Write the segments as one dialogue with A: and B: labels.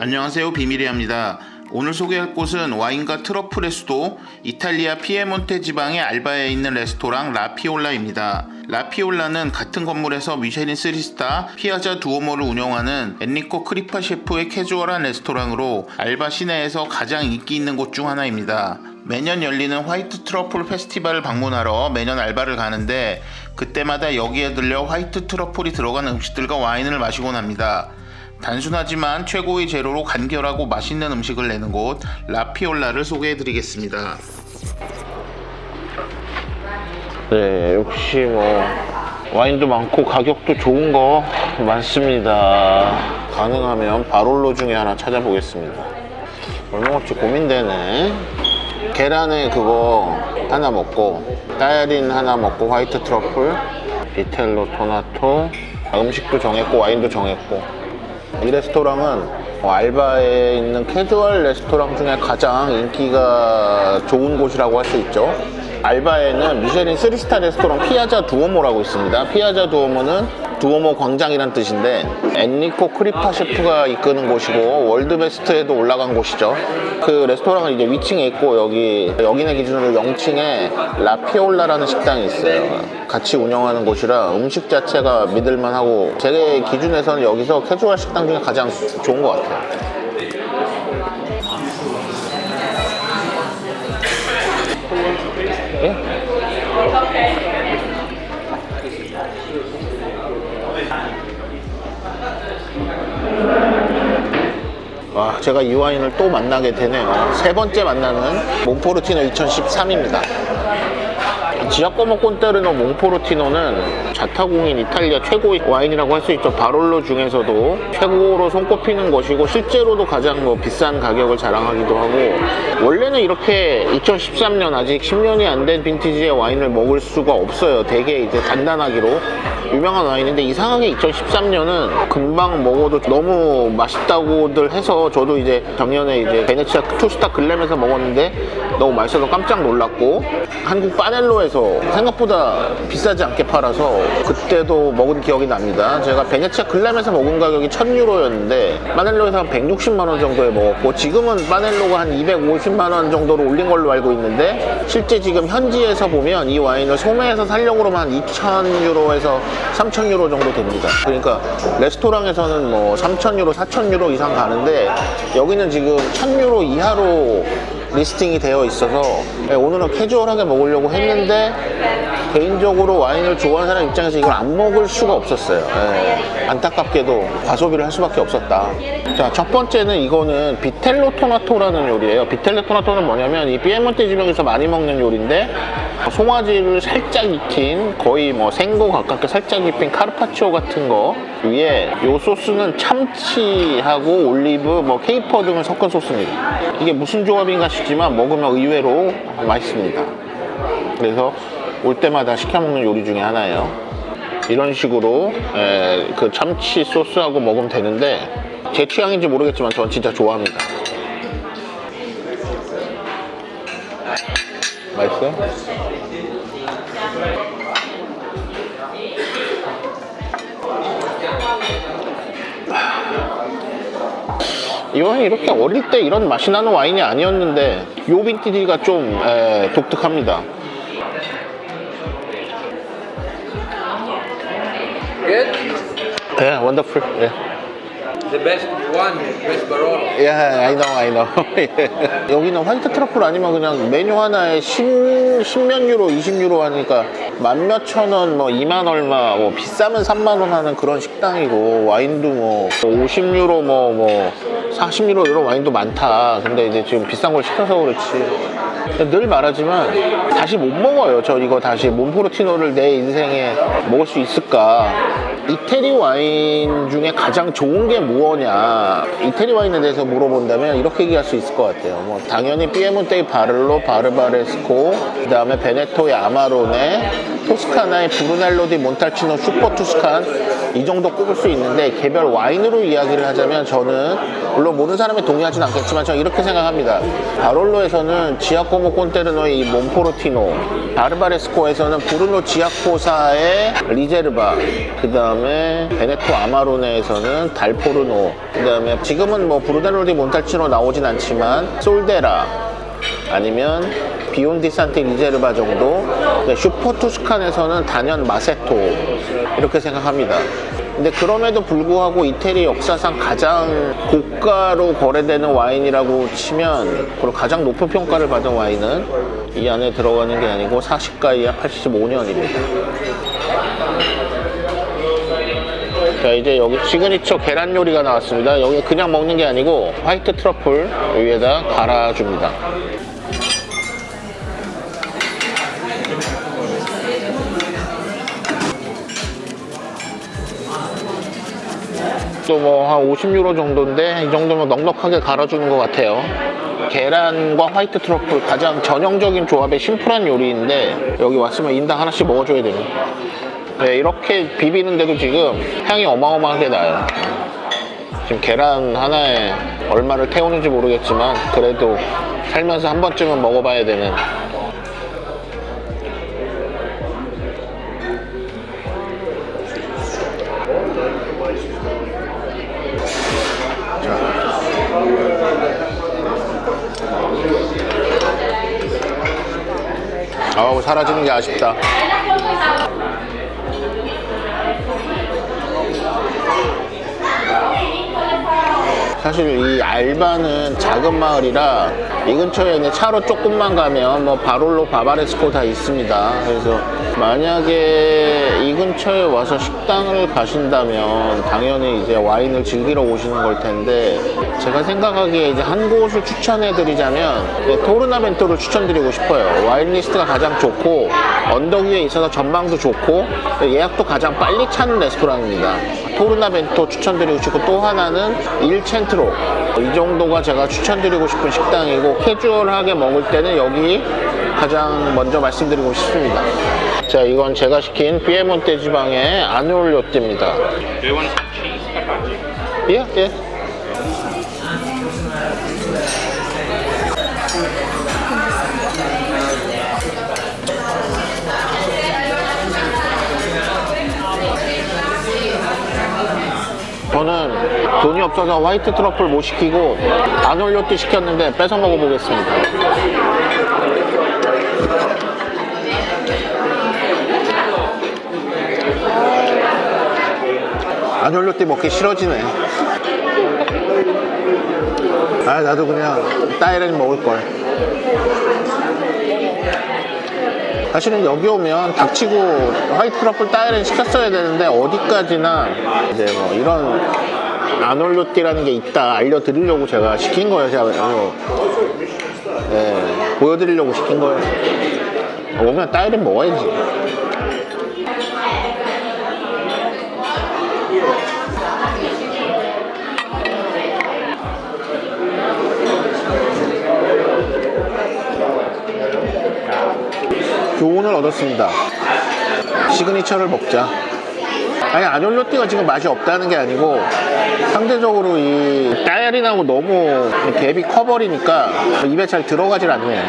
A: 안녕하세요, 비밀이합니다. 오늘 소개할 곳은 와인과 트러플의 수도 이탈리아 피에몬테 지방의 알바에 있는 레스토랑 라피올라입니다. 라피올라는 같은 건물에서 미쉐린 3스타 피아자 두오모를 운영하는 엔리코 크리파 셰프의 캐주얼한 레스토랑으로 알바 시내에서 가장 인기 있는 곳 중 하나입니다. 매년 열리는 화이트 트러플 페스티벌을 방문하러 매년 알바를 가는데 그때마다 여기에 들려 화이트 트러플이 들어간 음식들과 와인을 마시곤 합니다. 단순하지만 최고의 재료로 간결하고 맛있는 음식을 내는 곳 라피올라를 소개해드리겠습니다.
B: 네, 역시 뭐 와인도 많고 가격도 좋은 거 많습니다. 가능하면 바롤로 중에 하나 찾아보겠습니다. 뭘 먹을지 고민되네. 계란에 그거 하나 먹고 따야린 하나 먹고 화이트 트러플, 비텔로 토나토, 음식도 정했고 와인도 정했고. 이 레스토랑은 알바에 있는 캐주얼 레스토랑 중에 가장 인기가 좋은 곳이라고 할 수 있죠. 알바에는 미쉐린 3스타 레스토랑 피아자 두오모라고 있습니다. 피아자 두오모는 두오모 광장이란 뜻인데 엔리코 크리파 셰프가 이끄는 곳이고 월드베스트에도 올라간 곳이죠. 그 레스토랑은 이제 위층에 있고 여기네 기준으로 0층에 라피올라라는 식당이 있어요. 같이 운영하는 곳이라 음식 자체가 믿을만하고 제 기준에서는 여기서 캐주얼 식당 중에 가장 좋은 것 같아요. 예? 와, 제가 이 와인을 또 만나게 되네요. 세 번째 만나는 몬포르티노 2013입니다. 지아꼬모 꼰테르노 몬포르티노는 자타공인 이탈리아 최고의 와인이라고 할 수 있죠. 바롤로 중에서도 최고로 손꼽히는 것이고 실제로도 가장 비싼 가격을 자랑하기도 하고, 원래는 이렇게 2013년 아직 10년이 안 된 빈티지의 와인을 먹을 수가 없어요. 되게 이제 단단하기로 유명한 와인인데 이상하게 2013년은 금방 먹어도 너무 맛있다고들 해서 저도 이제 작년에 이제 베네치아 투스타 글램에서 먹었는데 너무 맛있어서 깜짝 놀랐고, 한국 파넬로에서 생각보다 비싸지 않게 팔아서 그때도 먹은 기억이 납니다. 제가 베네치아 글램에서 먹은 가격이 1000유로였는데 파넬로에서 한 160만원 정도에 먹었고, 지금은 파넬로가 한 250만원 정도로 올린 걸로 알고 있는데 실제 지금 현지에서 보면 이 와인을 소매에서 사려고만 한 2000유로에서 3000유로 정도 됩니다. 그러니까 레스토랑에서는 뭐 3000유로, 4000유로 이상 가는데 여기는 지금 1000유로 이하로 리스팅이 되어 있어서 오늘은 캐주얼하게 먹으려고 했는데 개인적으로 와인을 좋아하는 사람 입장에서 이걸 안 먹을 수가 없었어요. 안타깝게도 과소비를 할 수밖에 없었다. 자, 첫 번째는 이거는 비텔로 토나토라는 요리예요. 비텔로 토나토는 뭐냐면 이 피에몬테 지방에서 많이 먹는 요리인데 송아지를 살짝 익힌, 거의 뭐 생고 가깝게 살짝 익힌 카르파치오 같은 거 위에 요 소스는 참치하고 올리브, 뭐 케이퍼 등을 섞은 소스입니다. 이게 무슨 조합인가 싶지만 먹으면 의외로 맛있습니다. 그래서 올 때마다 시켜 먹는 요리 중에 하나예요. 이런 식으로 그 참치 소스하고 먹으면 되는데 제 취향인지 모르겠지만 전 진짜 좋아합니다. 맛있어요? 이 와인이 이렇게 어릴 때 이런 맛이 나는 와인이 아니었는데 요 빈티지가 좀 독특합니다.
C: Good?
B: 예, 원더풀. 예.
C: The best one, best Barolo.
B: 예, I know. 여기는 화이트 트러플 아니면 그냥 메뉴 하나에 10몇 유로, 20유로 하니까 만 몇천 원, 뭐 2만 얼마, 뭐 비싸면 3만 원 하는 그런 식당이고, 와인도 뭐 50유로, 뭐 40유로 이런 와인도 많다. 근데 이제 지금 비싼 걸 시켜서 그렇지. 늘 말하지만 다시 못 먹어요. 저 이거 다시 몬포르티노를 내 인생에 먹을 수 있을까? 이태리 와인 중에 가장 좋은 게 무엇냐, 이태리 와인에 대해서 물어본다면 이렇게 얘기할 수 있을 것 같아요. 뭐 당연히 피에몬테의 바를로, 바르바레스코, 그 다음에 베네토의 아마로네, 토스카나의 브루넬로 디 몬탈치노 슈퍼 투스칸, 이 정도 꼽을 수 있는데 개별 와인으로 이야기를 하자면 저는 물론 모든 사람이 동의하진 않겠지만 저는 이렇게 생각합니다. 바롤로에서는 지아코모 콘테르노의 이 몬포르티노, 바르바레스코에서는 브루노 지아코사의 리제르바, 그 다음에 베네토 아마로네에서는 달포르노, 그 다음에 지금은 뭐 브루데노 디 몬탈치노 나오진 않지만 솔데라, 아니면 비온디 산티 리제르바 정도, 슈퍼 투스칸에서는 단연 마세토, 이렇게 생각합니다. 근데 그럼에도 불구하고 이태리 역사상 가장 고가로 거래되는 와인이라고 치면, 그리고 가장 높은 평가를 받은 와인은 이 안에 들어가는 게 아니고 40가이아 85년입니다. 자, 이제 여기 시그니처 계란 요리가 나왔습니다. 여기 그냥 먹는 게 아니고 화이트 트러플 위에다 갈아줍니다. 또 뭐 한 50유로 정도인데 이 정도면 넉넉하게 갈아주는 것 같아요. 계란과 화이트 트러플 가장 전형적인 조합의 심플한 요리인데 여기 왔으면 인당 하나씩 먹어줘야 됩니다. 네, 이렇게 비비는데도 지금 향이 어마어마하게 나요. 지금 계란 하나에 얼마를 태우는지 모르겠지만 그래도 살면서 한 번쯤은 먹어봐야 되는. 아우, 사라지는 게 아쉽다. 사실 이 알바는 작은 마을이라 이 근처에 있는 차로 조금만 가면 뭐 바롤로, 바바레스코 다 있습니다. 그래서 만약에 이 근처에 와서 식당을 가신다면 당연히 이제 와인을 즐기러 오시는 걸 텐데, 제가 생각하기에 이제 한 곳을 추천해 드리자면 토르나벤토를 추천드리고 싶어요. 와인 리스트가 가장 좋고 언덕 위에 있어서 전망도 좋고 예약도 가장 빨리 차는 레스토랑입니다. 토르나벤토 추천드리고 싶고, 또 하나는 일 첸트로, 이 정도가 제가 추천드리고 싶은 식당이고, 캐주얼하게 먹을 때는 여기 가장 먼저 말씀드리고 싶습니다. 자, 이건 제가 시킨 피에몬테 지방의 아놀료띠입니다.
A: Do you want some cheese?
B: 예? 예. 저는 돈이 없어서 화이트 트러플 못 시키고 아놀료띠 시켰는데 뺏어 먹어보겠습니다. 아놀료띠 먹기 싫어지네. 아, 나도 그냥 따이렌 먹을걸. 사실은 여기 오면 닥치고 화이트 트러플 따이렌 시켰어야 되는데 어디까지나 이제 뭐 이런 아놀료띠라는 게 있다 알려드리려고 제가 시킨 거예요. 제가 네, 보여드리려고 시킨 거예요. 오면 따이렌 먹어야지. 교훈을 얻었습니다. 시그니처를 먹자. 아니, 아놀료띠가 지금 맛이 없다는 게 아니고 상대적으로 이 따야린하고 너무 갭이 커버리니까 입에 잘 들어가질 않네요.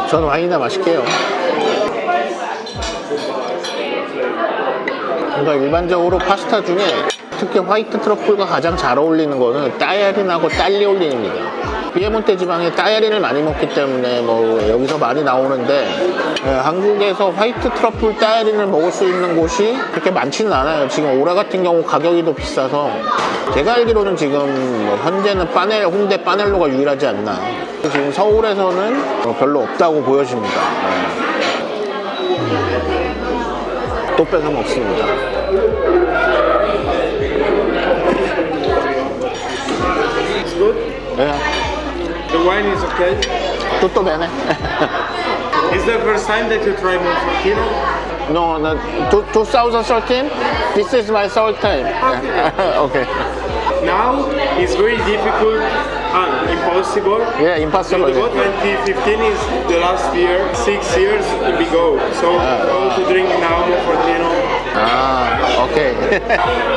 B: 전 와인이나 마실게요. 그러니까 일반적으로 파스타 중에 특히 화이트 트러플과 가장 잘 어울리는 거는 따야린하고 딸리올린입니다. 피에몬테 지방에 따야린을 많이 먹기 때문에 뭐 여기서 많이 나오는데, 한국에서 화이트 트러플 따야린을 먹을 수 있는 곳이 그렇게 많지는 않아요. 지금 오라 같은 경우 가격이 더 비싸서 제가 알기로는 지금 뭐 현재는 홍대 빠넬로가 유일하지 않나. 지금 서울에서는 별로 없다고 보여집니다. 또 뺏어 먹습니다.
D: It's good.
B: 네.
D: The wine is okay.
B: Tutto bene.
D: Is the first time that you try Monfortino?
B: No, 2013. This is my third time.
D: Okay.
B: Okay.
D: Now it's very difficult Impossible.
B: Yeah, impossible.
D: About 2015 is the last year, 6 years ago. So all to drink now Monfortino.
B: 아, 오케이.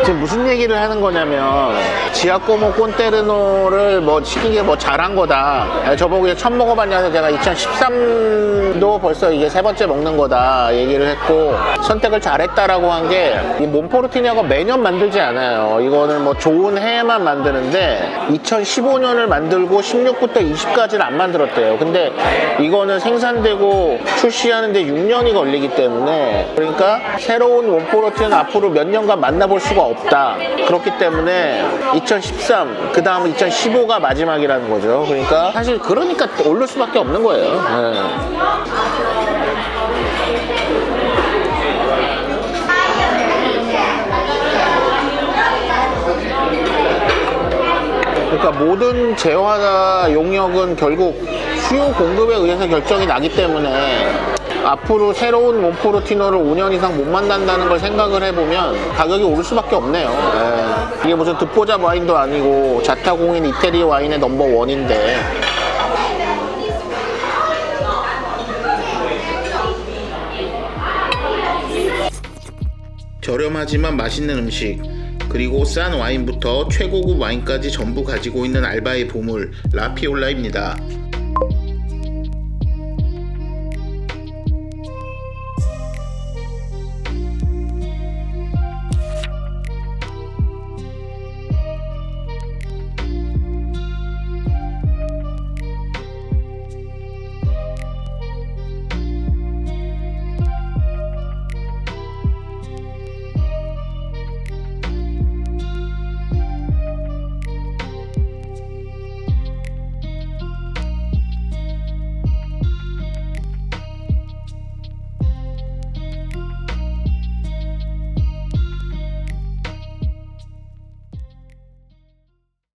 B: 지금 무슨 얘기를 하는 거냐면 지아꼬모 꼰테르노를 뭐 시킨 게 뭐 잘한 거다. 저보고 그냥 처음 먹어봤냐서 제가 2013도 벌써 이제 세 번째 먹는 거다 얘기를 했고 선택을 잘했다라고 한 게 이 몬포르티노가 매년 만들지 않아요. 이거는 뭐 좋은 해에만 만드는데 2015년을 만들고 16부터 20까지를 안 만들었대요. 근데 이거는 생산되고 출시하는데 6년이 걸리기 때문에 그러니까 새로운 몬포르티노는 앞으로 몇 년간 만나볼 수가 없다. 그렇기 때문에 2013, 그 다음 2015가 마지막이라는 거죠. 그러니까 사실 그러니까 오를 수밖에 없는 거예요. 네. 그러니까 모든 재화 용역은 결국 수요 공급에 의해서 결정이 나기 때문에 앞으로 새로운 몬포르티노를 5년 이상 못 만난다는 걸 생각을 해보면 가격이 오를 수밖에 없네요. 예. 이게 무슨 듣보잡 와인도 아니고 자타공인 이태리 와인의 넘버원인데
A: 저렴하지만 맛있는 음식, 그리고 싼 와인부터 최고급 와인까지 전부 가지고 있는 알바의 보물 라피올라입니다.